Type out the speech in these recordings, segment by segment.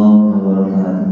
warahmatullahi wabarakatuh.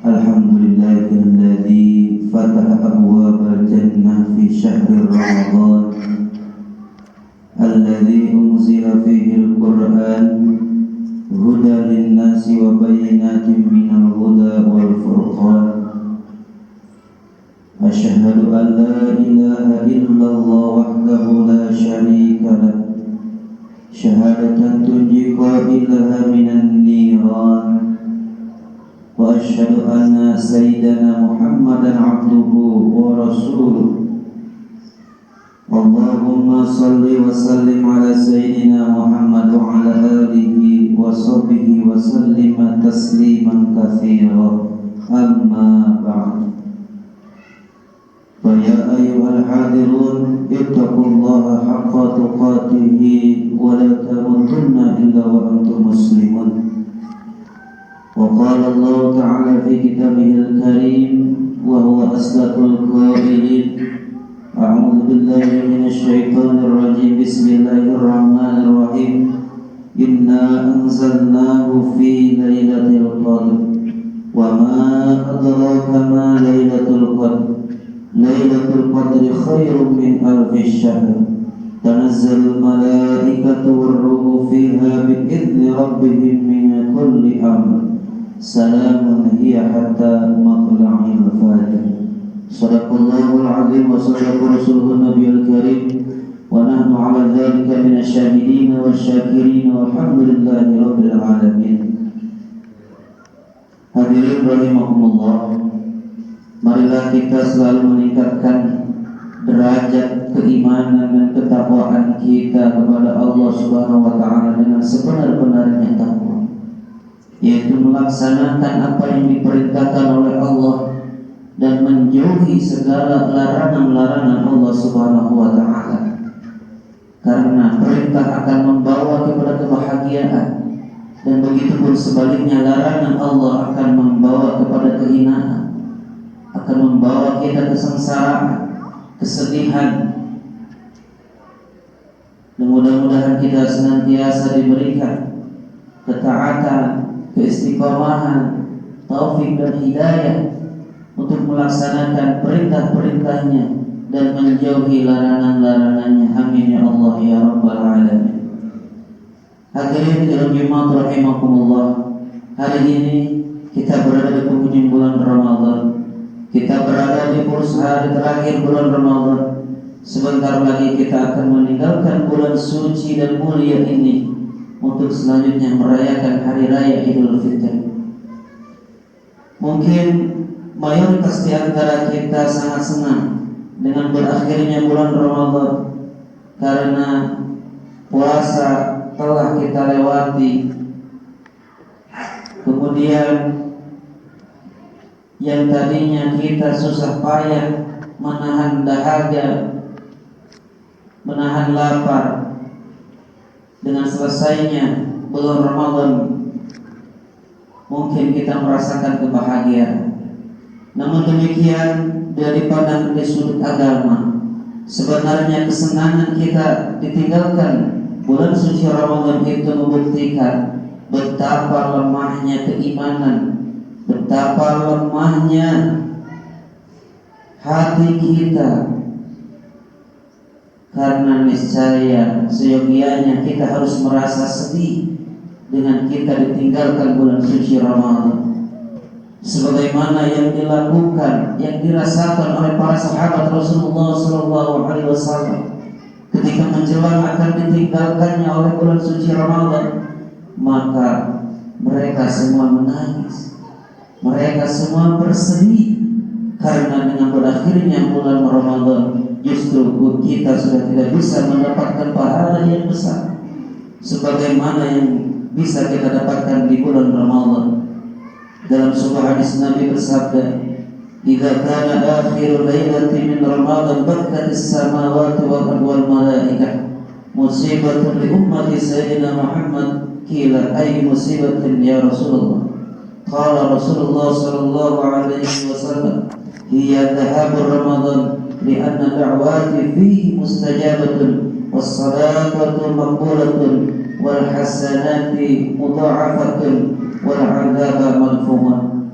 Alhamdulillahilladzi fataha abwabal jannah fi syahri Ramadan alladzi unzila fihi al-Qur'an hudan lin-nasi wa bayyinatin minal huda wal furqan. Asyhadu an la ilaha illallah wahdahu la syarika lah syahadatan tunji qailaha minan niran. Wa asyhadu anna sayyidana Muhammadan abduhu wa rasuluh. Allahumma salli wa sallim ala sayyidina Muhammad wa ala alihi wa sahbihi wa sallim tasliman katsira. Amma ba'd. Fa ya ayyuhal hadirun ittaqullaha haqqa tuqatih wa la tamutunna illa wa antum muslimun. وقال الله تعالى في كتابه الكريم وهو أصدق القائلين أعوذ بالله من الشيطان الرجيم بسم الله الرحمن الرحيم إنا أنزلناه في ليلة القدر وما أدراك ما ليلة القدر ليلة القدر خير من ألف الشهر تنزل الملائكة والروح فيها بإذن ربهم من كل أمر Salamun hiya hatta matla'il fajr. Shadaqallahul azim wa sadaqa rasuluhun nabiyul karim. Wa nahnu ala dhalika minasyahidin wa syakirin walhamdulillahi rabbil alamin. Hadirin rahimakumullah, marilah kita selalu meningkatkan derajat keimanan dan ketakwaan kita kepada Allah Subhanahu wa taala dengan sebenar-benarnya takwa, yaitu melaksanakan apa yang diperintahkan oleh Allah dan menjauhi segala larangan-larangan Allah Subhanahu wa taala. Karena perintah akan membawa kepada kebahagiaan dan begitupun sebaliknya larangan Allah akan membawa kepada kehinaan, akan membawa kita kesengsaraan, kesedihan. Dan mudah-mudahan kita senantiasa diberikan ketaatan, keistiqomahan, taufik dan hidayah untuk melaksanakan perintah-perintahnya dan menjauhi larangan-larangannya. Amin ya Allah ya Rabbal alamin. Hadirin jemaah rahimakumullah, hari ini kita berada di penghujung bulan Ramadan. Kita berada di 10 hari terakhir bulan Ramadan. Sebentar lagi kita akan meninggalkan bulan suci dan mulia ini untuk selanjutnya merayakan hari raya Idul Fitri. Mungkin mayoritas di antara kita sangat senang dengan berakhirnya bulan Ramadan, karena puasa telah kita lewati. Kemudian yang tadinya kita susah payah menahan dahaga, menahan lapar, dengan selesainya bulan Ramadan mungkin kita merasakan kebahagiaan. Namun demikian, dari pandang dari sudut agama, sebenarnya kesenangan kita ditinggalkan bulan suci Ramadan itu membuktikan betapa lemahnya keimanan, betapa lemahnya hati kita. Karena niscaya seyogianya kita harus merasa sedih dengan kita ditinggalkan bulan suci Ramadan, sebagaimana yang dilakukan, yang dirasakan oleh para sahabat Rasulullah SAW ketika menjelang akan ditinggalkannya oleh bulan suci Ramadan. Maka mereka semua menangis, mereka semua bersedih, karena dengan berakhirnya bulan Ramadan justru kita sudah tidak bisa mendapatkan pahala yang besar sebagaimana yang bisa kita dapatkan di bulan Ramadan. Dalam sebuah hadis Nabi bersabda, "Idza kana akhiru lailatin min Ramadan bakkatis samawati wal malaikah musibatun li ummati sayyidina Muhammad." Qila ay musibatin ya Rasulullah? Qala Rasulullah sallallahu alaihi wasallam, "Hiya dhahabur Ramadan lianna da'wati fihi mustajabatun was-sadaqatu maqbulatun wal hasanati mudha'afatun wal 'adzaba malfuman,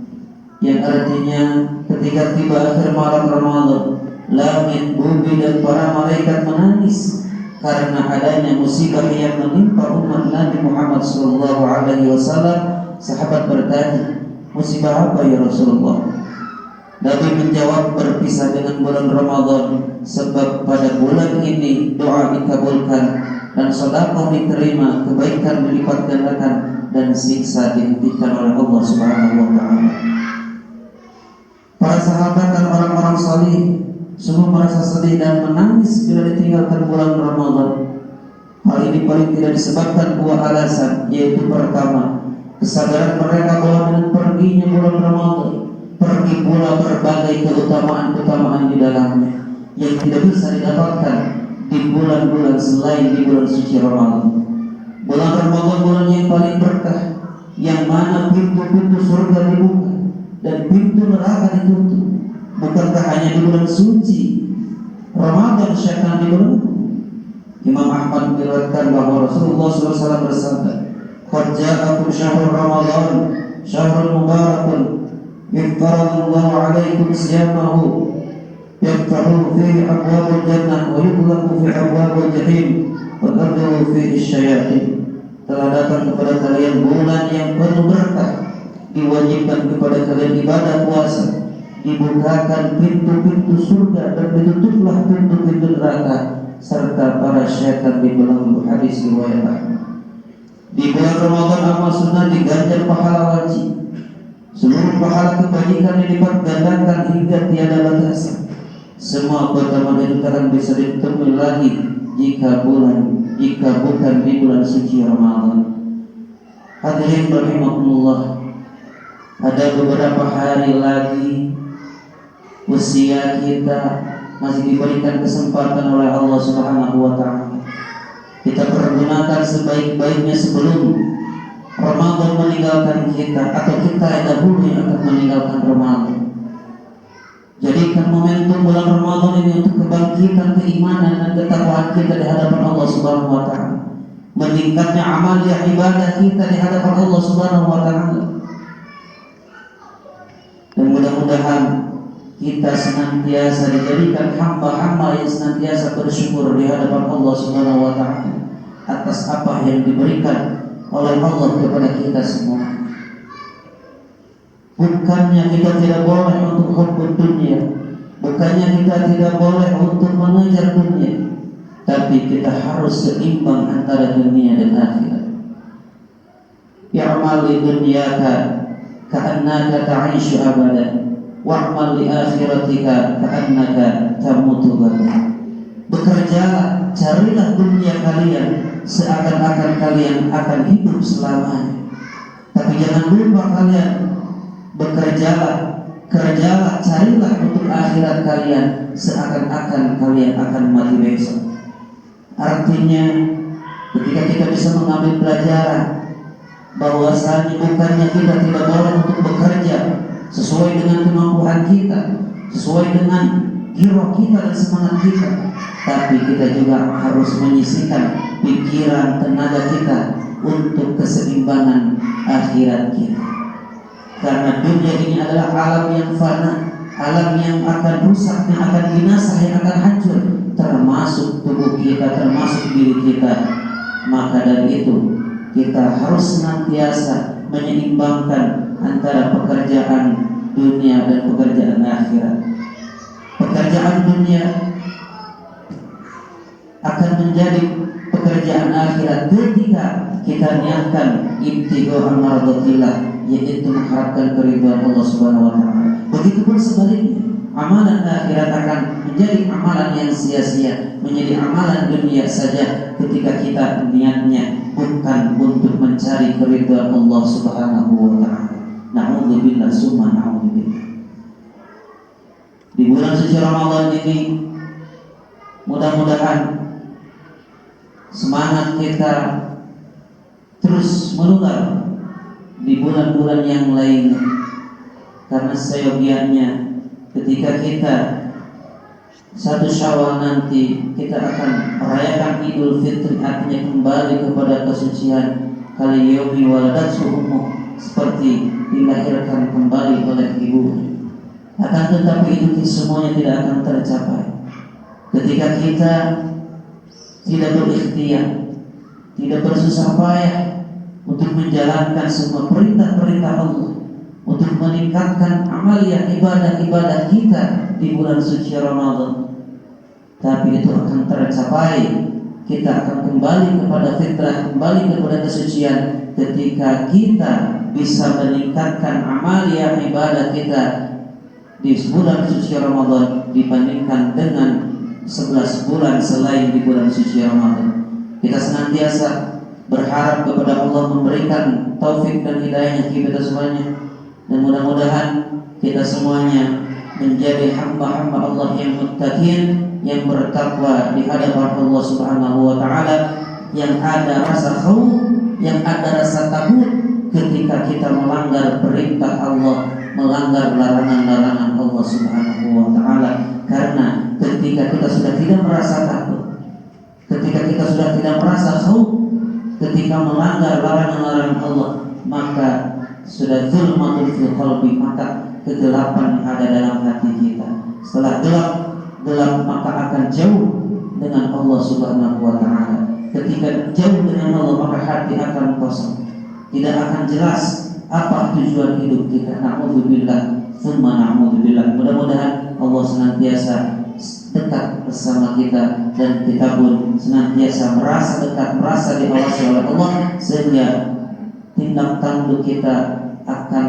yang artinya ketika tiba akhir malam Ramadan, langit, bumi dan para malaikat menangis karena adanya musibah yang menimpa umat Nabi Muhammad SAW. Sahabat bertanya, musibah apa ya Rasulullah? Nabi menjawab, berpisah dengan bulan Ramadan, sebab pada bulan ini doa dikabulkan dan sedekah diterima, kebaikan dilipat gandakan dan siksa dihentikan oleh Allah Subhanahu wa taala. Para sahabat dan orang-orang salih semua merasa sedih dan menangis bila ditinggalkan bulan Ramadan. Hal ini paling tidak disebabkan dua alasan, yaitu pertama, kesadaran mereka bahwa dengan perginya bulan Ramadan pergi pula berbagai keutamaan-keutamaan di dalamnya yang tidak bisa didapatkan di bulan-bulan selain di bulan suci Ramadan. Bulan Ramadan bulan yang paling berkah, yang mana pintu-pintu surga dibuka dan pintu neraka ditutup. Bukankah hanya di bulan suci Ramadan syaitan dibunuh? Imam Ahmad meriwayatkan bahwa Rasulullah SAW bersabda, "Qad ja'akum syahrul Ramadan, syahrul mubarakun, iftaradallahu 'alaikum siyamahu, yaftahu fihi abwabul jannah wa yughlaqu fihi abwabul jahim wa tadkhulu fihi asyayatin." Telah datang kepada kalian bulan yang penuh berkah, diwajibkan kepada kalian ibadah puasa, dibukakan pintu-pintu surga dan ditutuplah pintu-pintu neraka, serta para syaitan dibelenggu. Hadis riwayat Ahmad. Di bulan Ramadan amal sunnah diganjar pahala wajib. Seluruh pahala kebajikan dilipat gandakan hingga tiada batasan. Semua keutamaan itu akan bisa ditemui lagi jika bukan di bulan suci Ramadan. Hadirin rahimakumullah, ada beberapa hari lagi usia kita masih diberikan kesempatan oleh Allah Subhanahu wa taala. Kita pergunakan sebaik-baiknya sebelum Ramadan meninggalkan kita, atau kita dahulu yang akan meninggalkan Ramadan. Jadikan momentum bulan Ramadan ini untuk kebangkitan keimanan dan ketakwaan kita di hadapan Allah Subhanahu wa taala. Meningkatnya amal ibadah kita di hadapan Allah Subhanahu wa taala. Dan mudah-mudahan kita senantiasa dijadikan hamba-hamba yang senantiasa bersyukur di hadapan Allah Subhanahu wa taala atas apa yang diberikan oleh Allah kepada kita semua. Bukannya kita tidak boleh untuk hubbud dunia, bukannya kita tidak boleh untuk mengejar dunia, tapi kita harus seimbang antara dunia dan akhirat. I'mal li dunyaka ka'annaka ta'ishu abadan, wa'mal li akhiratika ka'annaka tamutu ghadan. Bekerjalah, carilah dunia kalian seakan-akan kalian akan hidup selamanya. Tapi jangan lupa kalian bekerjalah, kerjalah, carilah untuk akhirat kalian seakan-akan kalian akan mati besok. Artinya ketika kita bisa mengambil pelajaran bahwasanya bukannya kita tidak boleh untuk bekerja sesuai dengan kemampuan kita, sesuai dengan giroh kita dan semangat kita, tapi kita juga harus menyisihkan pikiran, tenaga kita untuk keseimbangan akhirat kita. Karena dunia ini adalah alam yang fana, alam yang akan rusak, yang akan binasa, yang akan hancur, termasuk tubuh kita, termasuk diri kita. Maka dari itu kita harus senantiasa menyeimbangkan antara pekerjaan dunia dan pekerjaan akhirat. Pekerjaan dunia akan menjadi pekerjaan akhirat ketika kita niatkan ibtigha mardatillah, yaitu mengharapkan keridhaan Allah Subhanahu wa taala. Begitupun sebaliknya, amalan akhirat akan menjadi amalan yang sia-sia, menjadi amalan dunia saja ketika kita niatnya bukan untuk mencari keridhaan Allah Subhanahu wa taala. Na'udzubillah summa na'udzubillah. Di bulan suci Ramadan ini mudah-mudahan semangat kita terus menular di bulan-bulan yang lain, karena seyogianya ketika kita 1 Syawal nanti kita akan merayakan Idul Fitri, artinya kembali kepada kesucian kali yaumi waladatu ummuh, seperti dilahirkan kembali oleh ibunya. Akan tetapi itu semuanya tidak akan tercapai ketika kita tidak berikhtiar, tidak bersusah payah untuk menjalankan semua perintah-perintah Allah, untuk meningkatkan amaliyah ibadah-ibadah kita di bulan suci Ramadan. Tapi itu akan tercapai, kita akan kembali kepada fitrah, kembali kepada kesucian ketika kita bisa meningkatkan amaliyah ibadah kita di bulan suci Ramadan dibandingkan dengan 11 bulan selain di bulan suci Ramadan. Kita senantiasa berharap kepada Allah memberikan taufik dan hidayahnya kita semuanya, dan mudah-mudahan kita semuanya menjadi hamba-hamba Allah yang muttaqin, yang bertakwa di hadapan Allah Subhanahu wa taala, yang ada rasa khauf, yang ada rasa takut ketika kita melanggar perintah Allah, melanggar larangan-larangan Allah Subhanahu wa taala. Karena ketika kita sudah tidak merasa takut, ketika kita sudah tidak merasa khauf ketika melanggar larangan-larangan Allah, maka sudah zulmatul fil qalbi, maka kegelapan yang ada dalam hati kita. Setelah gelap maka akan jauh dengan Allah Subhanahu wa taala. Ketika jauh dengan Allah maka hati akan kosong, tidak akan jelas apa tujuan hidup kita. Na'udzubillah, tsumma na'udzubillah. Mudah-mudahan Allah senantiasa dekat bersama kita dan kita pun senantiasa merasa dekat, merasa diawasi oleh Allah, sehingga tindak tanduk kita akan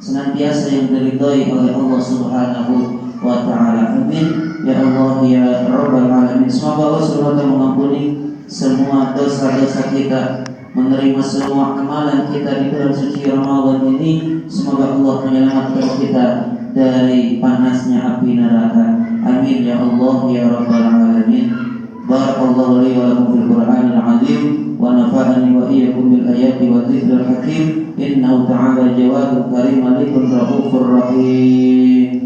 senantiasa yang diridhai oleh Allah Subhanahu wa taala. Amin ya Allah ya Rabbal alamin. Semoga Allah Subhanahu wa taala mengampuni semua dosa-dosa kita, menerima semua amalan kita di bulan suci Ramadan ini. Semoga Allah menyelamatkan kita dari panasnya api neraka. Amin ya Allah ya Rabbal alamin. Barakallahu li wa lakum fil Qur'anil azim wa nafa'ani wa iyyakum bil ayati wa dzikril hakim. Innahu ta'ala jawadun karim malikun raufur rahim.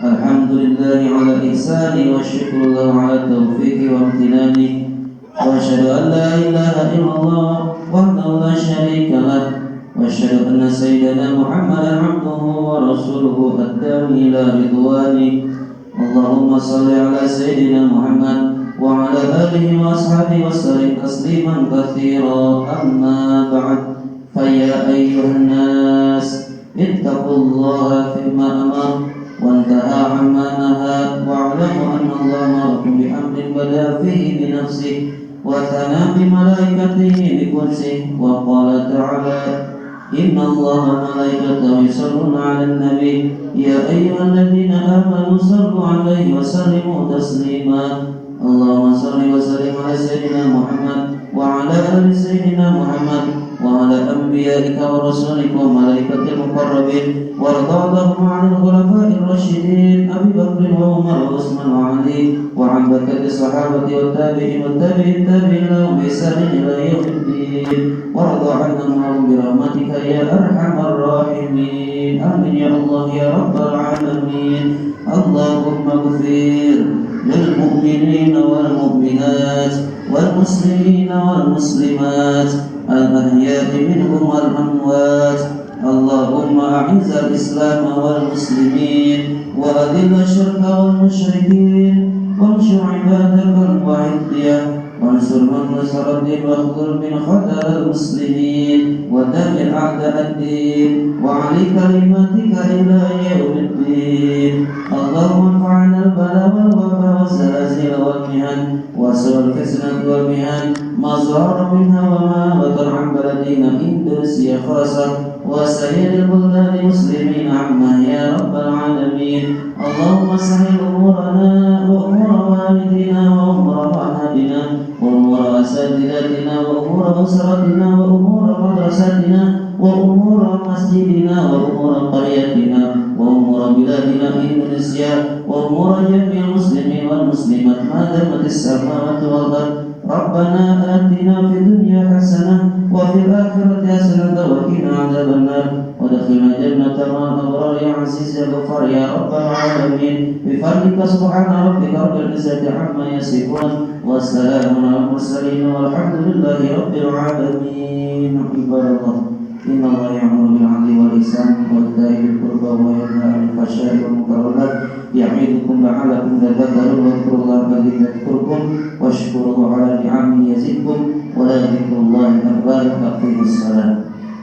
Alhamdulillah ala ihsani wa syukrullah ala taufiqi wa amtinani wa asyhadu an la ilaha illallah wahdahu la syarika lah wa asyhadu anna sayyidana Muhammadan abduhu wa rasuluhu ad-da'i ila ridwani. Allahumma salli ala sayyidina Muhammad wa ala alihi wa ashabihi wa sallim tasliman katsira. Amma ba'd, fa ya ayyuhan nas ittaqullaha fima amar wa antaha amma naha wa'lamu anna Allah ma'akum bihamdin bada fihi bi nafsihi wa thana bi malaikatihi bi kursihi wa qala ta'ala inna Allaha wa malaikatahu yusalluna 'alan nabi ya ayyuhalladzina amanu sallu 'alaihi wa sallimu taslima. Allahumma salli wa sallim ala sayyidina Muhammad wa ala ali sayyidina Muhammad wa ala anbiya'ika wa rasulika wa malaikatil muqarrabin warḍa'allahum 'anil khulafa'ir rasyidin Abi Bakr wa Umar wa Utsman wa Ali wa 'an bakati sahabati wa tabi'in wa tabi'in tabi'in lahum bi ihsanin ila yaumiddin warḍa 'anna ma'hum bi rahmatika ya arhamar rahimin. Amin ya Allah ya rabbal alamin. Allahumma ighfir lil mu'minina wal mu'minat wal muslimina wal muslimat al-ahya'i minhum wal amwat. Allahumma a'izz al-islam wal muslimin wa adhill ash-shirka wal musyrikin wanshur ibadaka al-muwahhidin wansur man nasara ad-din wa khudhur min khatar al-muslimin wa damir a'da' ad-din wa 'ali kalimatika ila yaumiddin. Allahumma anfa'na al-bala wal waba wa zalazil wal mihan wa su'al fitnah wal mihan ma zahara minha wa ma batan 'an baladina Indonesia khasah wa sayyidil buldani muslimin amma ya rabbal alamin. Allahumma sahil umurana wa umura walidina wa umura wa'adina wa umura asatidatina wa umura usratina wa umura madrasatina wa umura masjidina wa umura qaryatina wa umura بلادنا إندونيسيا وأمور جميع المسلمين والمسلمات ما دامت السماوات والأرض. ربنا آتنا في الدنيا حسنة وفي الآخرة حسنة وقنا عذاب النار وادخلنا جنة مع الأبرار يا عزيز يا غفار يا رب العالمين بفضلك سبحان ربك رب العزة عما يصفون وسلام على المرسلين والحمد لله رب العالمين. عباد الله إن الله يأمر بالعدل والإحسان وإيتاء ذي القربى وينهى عن الفحشاء والمنكر يعظكم لعلكم تذكرون واذكروا الله كثيرا يذكركم واشكروا على نعمه يزدكم ولذكر الله أكبر. أقيموا الصلاة.